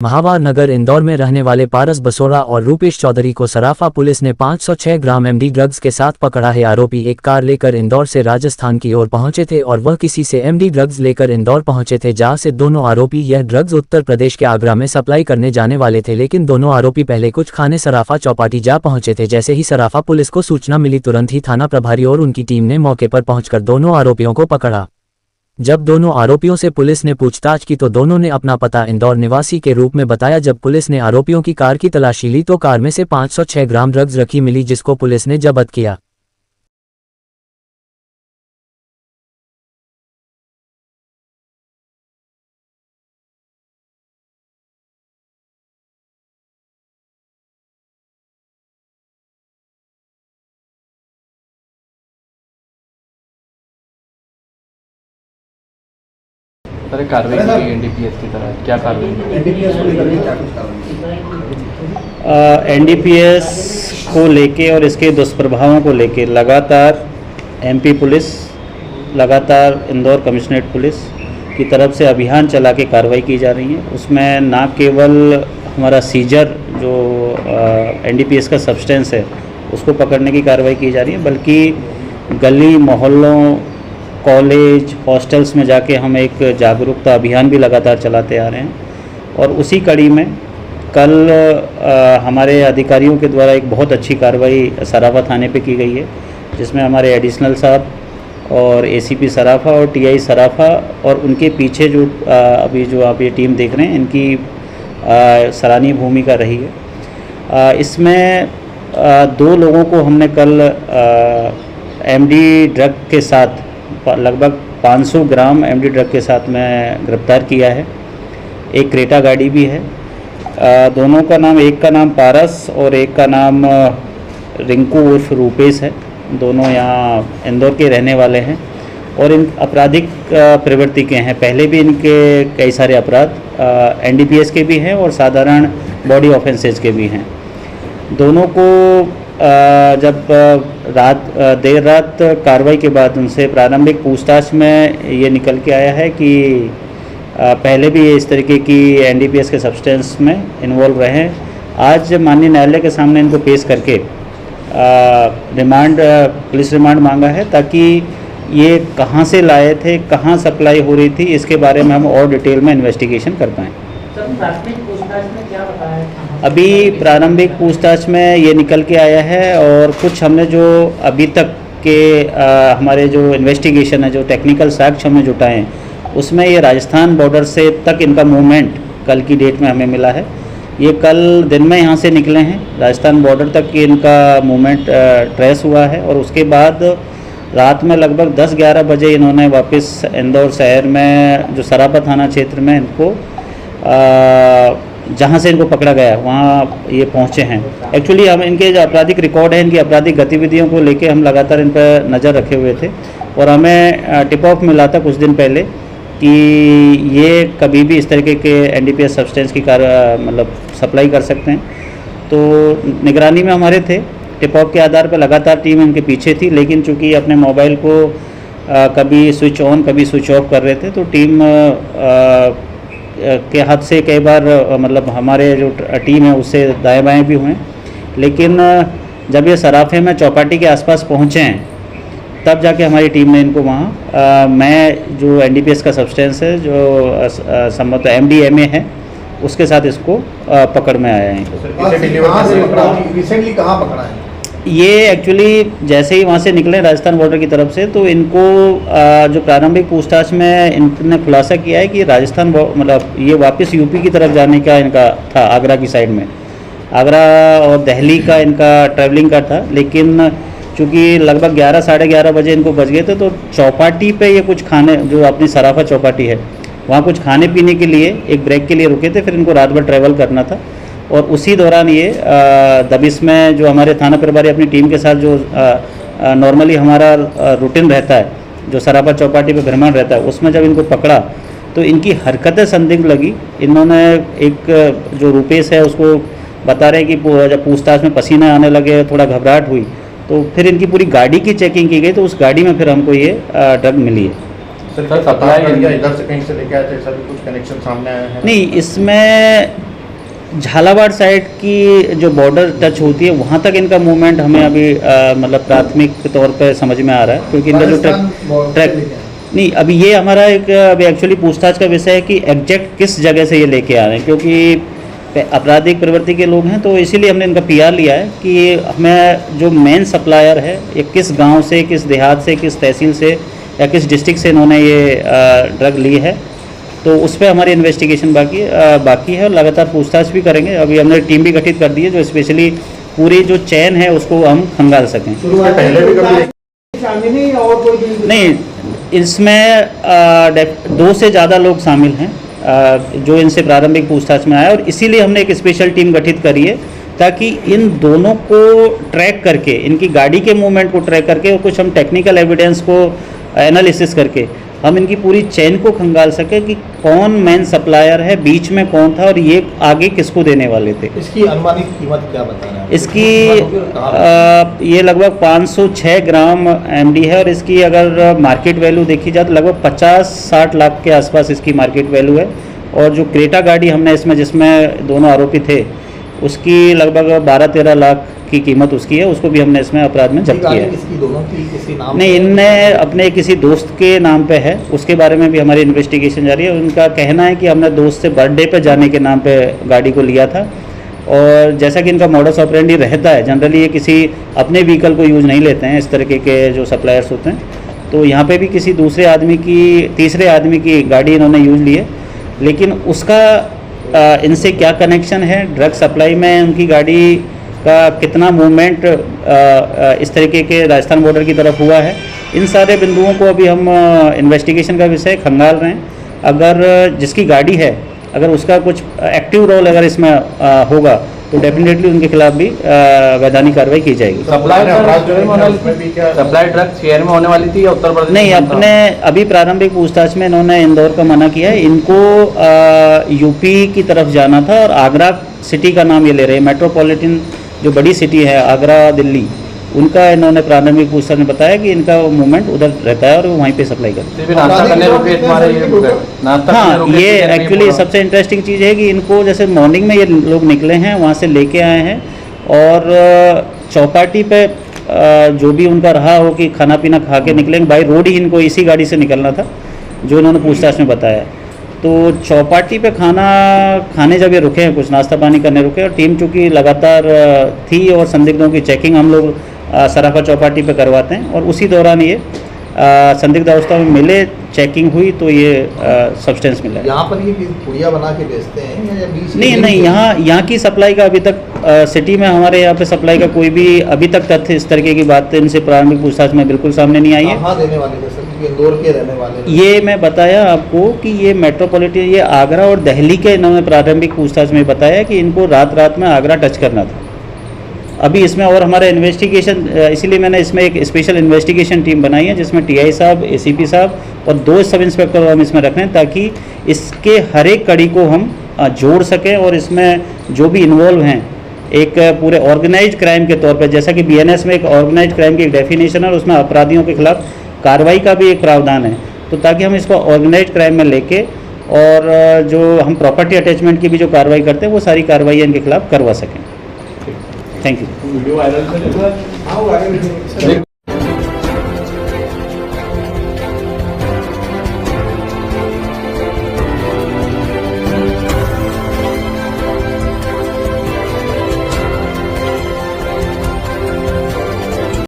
महावार नगर इंदौर में रहने वाले पारस बसोरा और रूपेश चौधरी को सराफा पुलिस ने 506 ग्राम एमडी ड्रग्स के साथ पकड़ा है। आरोपी एक कार लेकर इंदौर से राजस्थान की ओर पहुंचे थे और वह किसी से एमडी ड्रग्स लेकर इंदौर पहुंचे थे, जहां से दोनों आरोपी यह ड्रग्स उत्तर प्रदेश के आगरा में सप्लाई करने जाने वाले थे। लेकिन दोनों आरोपी पहले कुछ खाने सराफा चौपाटी जा पहुंचे थे। जैसे ही सराफा पुलिस को सूचना मिली, तुरंत ही थाना प्रभारी और उनकी टीम ने मौके पर पहुंचकर दोनों आरोपियों को पकड़ा। जब दोनों आरोपियों से पुलिस ने पूछताछ की तो दोनों ने अपना पता इंदौर निवासी के रूप में बताया। जब पुलिस ने आरोपियों की कार की तलाशी ली तो कार में से 506 ग्राम ड्रग्स रखी मिली, जिसको पुलिस ने जब्त किया। सर कार्रवाई की एनडीपीएस की तरह क्या कार्रवाई एनडीपीएस को लेकर के क्या कुछ कार्रवाई? एनडीपीएस को लेके और इसके दुष्प्रभावों को लेके लगातार एमपी पुलिस, लगातार इंदौर कमिश्नरेट पुलिस की तरफ से अभियान चला के कार्रवाई की जा रही है। उसमें ना केवल हमारा सीजर जो एनडीपीएस का सब्सटेंस है उसको पकड़ने की कार्रवाई की जा रही है, बल्कि गली मोहल्लों, कॉलेज, हॉस्टल्स में जाके हम एक जागरूकता अभियान भी लगातार चलाते आ रहे हैं। और उसी कड़ी में कल हमारे अधिकारियों के द्वारा एक बहुत अच्छी कार्रवाई सराफा थाने पे की गई है, जिसमें हमारे एडिशनल साहब और एसीपी सराफा और टीआई सराफा और उनके पीछे जो अभी जो आप ये टीम देख रहे हैं, इनकी सराहनीय भूमिका रही है। इसमें 2 लोगों को हमने कल एमडी ड्रग के साथ लगभग 500 ग्राम एमडी ड्रग के साथ में गिरफ्तार किया है। एक क्रेटा गाड़ी भी है। दोनों का नाम, एक का नाम पारस और एक का नाम रिंकू उर्फ रूपेश है। दोनों यहाँ इंदौर के रहने वाले हैं और इन आपराधिक प्रवृत्ति के हैं। पहले भी इनके कई सारे अपराध एनडीपीएस के भी हैं और साधारण बॉडी ऑफेंसेज के भी हैं। दोनों को जब देर रात कार्रवाई के बाद उनसे प्रारंभिक पूछताछ में ये निकल के आया है कि पहले भी ये इस तरीके की एनडीपीएस के सब्सटेंस में इन्वॉल्व रहे हैं। आज माननीय न्यायालय के सामने इनको पेश करके पुलिस रिमांड मांगा है, ताकि ये कहाँ से लाए थे, कहाँ सप्लाई हो रही थी, इसके बारे में हम और डिटेल में इन्वेस्टिगेशन कर पाएँ। प्राथमिक पूछताछ में क्या बताया? अभी प्रारंभिक पूछताछ में ये निकल के आया है और कुछ हमने जो अभी तक के हमारे जो इन्वेस्टिगेशन है, जो टेक्निकल साक्ष्य हमने जुटाए हैं, उसमें ये राजस्थान बॉर्डर से तक इनका मूवमेंट कल की डेट में हमें मिला है। ये कल दिन में यहाँ से निकले हैं, राजस्थान बॉर्डर तक इनका मूवमेंट ट्रेस हुआ है और उसके बाद रात में लगभग 10-11 बजे इन्होंने वापस इंदौर शहर में जो सराफा थाना क्षेत्र में इनको जहाँ से इनको पकड़ा गया वहाँ ये पहुँचे हैं। एक्चुअली हम इनके जो आपराधिक रिकॉर्ड है, इनकी आपराधिक गतिविधियों को लेके हम लगातार इन पर नज़र रखे हुए थे और हमें टिप ऑफ मिला था कुछ दिन पहले कि ये कभी भी इस तरीके के एनडीपीएस सब्सटेंस की मतलब सप्लाई कर सकते हैं। तो निगरानी में हमारे थे, टिप ऑफ के आधार पर लगातार टीम इनके पीछे थी, लेकिन चूँकि अपने मोबाइल को कभी स्विच ऑन कभी स्विच ऑफ कर रहे थे, तो टीम के हाथ से कई बार मतलब हमारे जो टीम है उससे दाएं बाएं भी हुए। लेकिन जब ये सराफे में चौपाटी के आसपास पहुँचे हैं, तब जाके हमारी टीम ने इनको वहाँ मैं जो एनडीपीएस का सब्सटेंस है जो संभवतः एमडीएमए है उसके साथ इसको पकड़ में आया है। रिसेंटली कहाँ पकड़ा है? ये एक्चुअली जैसे ही वहाँ से निकले राजस्थान बॉर्डर की तरफ से, तो इनको जो प्रारंभिक पूछताछ में इनने खुलासा किया है कि राजस्थान मतलब ये वापस यूपी की तरफ जाने का इनका था, आगरा की साइड में, आगरा और दिल्ली का इनका ट्रैवलिंग का था। लेकिन चूँकि लगभग 11 साढ़े 11 बजे इनको बज गए थे, तो चौपाटी पे ये कुछ खाने, जो अपनी सराफा चौपाटी है वहाँ कुछ खाने पीने के लिए एक ब्रेक के लिए रुके थे। फिर इनको रात भर ट्रैवल करना था और उसी दौरान ये दबिश में जो हमारे थाना प्रभारी अपनी टीम के साथ जो नॉर्मली हमारा रूटीन रहता है, जो सराफा चौपाटी पे भ्रमण रहता है, उसमें जब इनको पकड़ा तो इनकी हरकतें संदिग्ध लगी। इन्होंने एक जो रूपेश है उसको बता रहे कि जब पूछताछ में पसीना आने लगे, थोड़ा घबराहट हुई, तो फिर इनकी पूरी गाड़ी की चेकिंग की गई, तो उस गाड़ी में फिर हमको ये ड्रग मिली है। सर सप्लाई इधर से कहीं से लेके आए थे, सर कुछ कनेक्शन सामने आया है? नहीं, इसमें झालावाड़ साइड की जो बॉर्डर टच होती है वहाँ तक इनका मूवमेंट हमें अभी मतलब प्राथमिक तौर पे समझ में आ रहा है, क्योंकि इनका जो ट्रैक नहीं, अभी ये हमारा एक अभी एक्चुअली पूछताछ का विषय है कि एग्जैक्ट किस जगह से ये लेके आ रहे हैं, क्योंकि आपराधिक प्रवृत्ति के लोग हैं, तो इसीलिए हमने इनका पीआर लिया है कि हमें जो मेन सप्लायर है ये किस गांव से, किस देहात से, किस तहसील से या किस डिस्ट्रिक्ट से इन्होंने ये ड्रग ली है, तो उस पर हमारी इन्वेस्टिगेशन बाकी है और लगातार पूछताछ भी करेंगे। अभी हमने टीम भी गठित कर दी है जो स्पेशली पूरी जो चैन है उसको हम खंगाल सकें। पहले भी कभी शामिल नहीं और कोई नहीं, इसमें 2 से ज़्यादा लोग शामिल हैं जो इनसे प्रारंभिक पूछताछ में आया, और इसीलिए हमने एक स्पेशल टीम गठित करी है ताकि इन दोनों को ट्रैक करके, इनकी गाड़ी के मूवमेंट को ट्रैक करके और कुछ हम टेक्निकल एविडेंस को एनालिसिस करके हम इनकी पूरी चेन को खंगाल सके कि कौन मेन सप्लायर है, बीच में कौन था और ये आगे किसको देने वाले थे। इसकी अनुमानित कीमत क्या बता रहे हैं? इसकी ये लगभग 506 ग्राम एमडी है और इसकी अगर मार्केट वैल्यू देखी जाए तो लगभग 50-60 लाख के आसपास इसकी मार्केट वैल्यू है। और जो क्रेटा गाड़ी हमने इसमें जिसमें दोनों आरोपी थे उसकी लगभग 12-13 लाख की कीमत उसकी है, उसको भी हमने इसमें अपराध में जब्त किया है। किसकी दोनों की किसी नाम नहीं, इनने अपने किसी दोस्त के नाम पे है, उसके बारे में भी हमारी इन्वेस्टिगेशन जारी है। उनका कहना है कि हमने दोस्त से बर्थडे पे जाने के नाम पे गाड़ी को लिया था, और जैसा कि इनका मॉडस ऑपरेंडी रहता है, जनरली ये किसी अपने व्हीकल को यूज़ नहीं लेते हैं, इस तरीके के जो सप्लायर्स होते हैं। तो यहाँ पे भी किसी तीसरे आदमी की गाड़ी इन्होंने यूज़ ली है, लेकिन उसका इनसे क्या कनेक्शन है, ड्रग सप्लाई में उनकी गाड़ी का कितना मूवमेंट इस तरीके के राजस्थान बॉर्डर की तरफ हुआ है, इन सारे बिंदुओं को अभी हम इन्वेस्टिगेशन का विषय खंगाल रहे हैं। अगर जिसकी गाड़ी है, अगर उसका कुछ एक्टिव रोल अगर इसमें होगा तो डेफिनेटली उनके खिलाफ भी वैधानिक कार्रवाई की जाएगी। सप्लाई ड्रग शहर में होने वाली थी या उत्तर प्रदेश? नहीं, अपने अभी प्रारंभिक पूछताछ में इन्होंने इंदौर का मना किया है। इनको यूपी की तरफ जाना था और आगरा सिटी का नाम ये ले रहे हैं। मेट्रोपॉलिटन जो बड़ी सिटी है आगरा दिल्ली, उनका इन्होंने प्रारंभिक पूछताछ में बताया कि इनका मूवमेंट उधर रहता है और वो वहीं पे सप्लाई करते हैं। नाश्ता करने रुके तुम्हारे हाँ, ये एक्चुअली सबसे इंटरेस्टिंग चीज़ है कि इनको जैसे मॉर्निंग में ये लोग निकले हैं, वहाँ से लेके आए हैं और चौपाटी पे जो भी उनका रहा हो कि खाना पीना खा के निकलेंगे, बाई रोड ही इनको इसी गाड़ी से निकलना था जो इन्होंने पूछताछ में बताया। तो चौपाटी पे खाना खाने जब ये रुके हैं, कुछ नाश्ता पानी करने रुके, और टीम चूँकि लगातार थी और संदिग्धों की चेकिंग हम लोग सराफा चौपाटी पे करवाते हैं, और उसी दौरान ये संदिग्ध अवस्था में मिले, चेकिंग हुई तो ये सब्सटेंस मिला। यहाँ पर ये पुड़िया बना के बेचते हैं या बीच? नहीं, यहाँ की सप्लाई का अभी तक सिटी में हमारे यहाँ पे सप्लाई का कोई भी अभी तक तथ्य इस तरीके की बात इनसे प्रारंभिक पूछताछ में बिल्कुल सामने नहीं आई है। कहाँ देने वाले थे सर? इंदौर के रहने वाले? ये मैं बताया आपको कि ये मेट्रोपॉलिटन, ये आगरा और दिल्ली के इन्होंने प्रारंभिक पूछताछ में बताया कि इनको रात में आगरा टच करना था। अभी इसमें और हमारा इन्वेस्टिगेशन, इसीलिए मैंने इसमें एक स्पेशल इन्वेस्टिगेशन टीम बनाई है जिसमें टीआई साहब, एसीपी साहब और 2 सब इंस्पेक्टर हम इसमें रख रहे हैं ताकि इसके हर एक कड़ी को हम जोड़ सकें और इसमें जो भी इन्वॉल्व हैं एक पूरे ऑर्गेनाइज्ड क्राइम के तौर पर, जैसा कि बीएनएस में एक ऑर्गेनाइज्ड क्राइम की एक डेफिनेशन है और उसमें अपराधियों के खिलाफ कार्रवाई का भी एक प्रावधान है, तो ताकि हम इसको ऑर्गेनाइज्ड क्राइम में लेके और जो हम प्रॉपर्टी अटैचमेंट की भी जो कार्रवाई करते हैं वो सारी कार्रवाई इनके खिलाफ करवा सकें। Thank you. Video viral